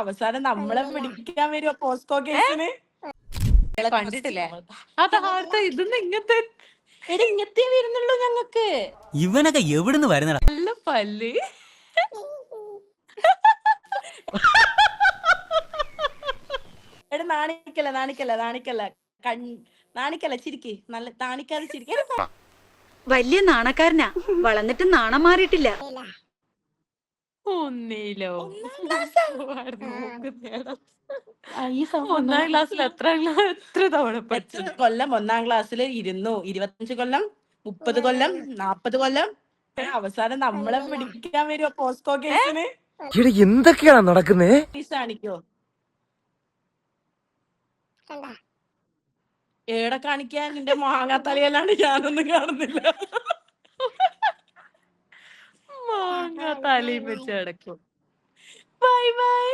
അവസാനം നമ്മളെ പിടിക്കാൻ വരുമോ പോസ്കോ കേസിന്? കണ്ടിട്ടില്ലേ അതാർത്ത ഇതൊന്നും ഇങ്ങനത്തെ എടി ഇങ്ങനത്തെ വരുന്നുള്ളൂ ഞങ്ങക്ക്. ഇവനൊക്കെ എവിടുന്ന് വരുന്നടാ? നല്ല പല്ല്. എടാ നാണിക്കല്ല നാണിക്കല്ല നാണിക്കല്ല നാണിക്കല്ല ചിരിക്ക്. നല്ല നാണിക്കാതെ ചിരിക്ക. വലിയ നാണക്കാരനാ, വളർന്നിട്ട് നാണം മാറിയിട്ടില്ല. ഒന്നിലോ ഒന്നാം ക്ലാസ്സിൽ എത്ര തവണ പഠിച്ചു? കൊല്ലം 1ാം ക്ലാസ്സിൽ 25 കൊല്ലം, 30 കൊല്ലം, 40 കൊല്ലം. അവസാനം നമ്മളെ പിടിക്കാൻ വരുമോ പോസ്കോ കേസിന്? എന്തൊക്കെയാണ് നടക്കുന്നേ? കാണിക്കോ? ഏടെ കാണിക്കാൻ? നിന്റെ മാങ്ങാത്തലയല്ലാണ്ട് ഞാനൊന്നും കാണുന്നില്ല. മാങ്ങ തലയും വെച്ച് കിടക്കും. Bye bye.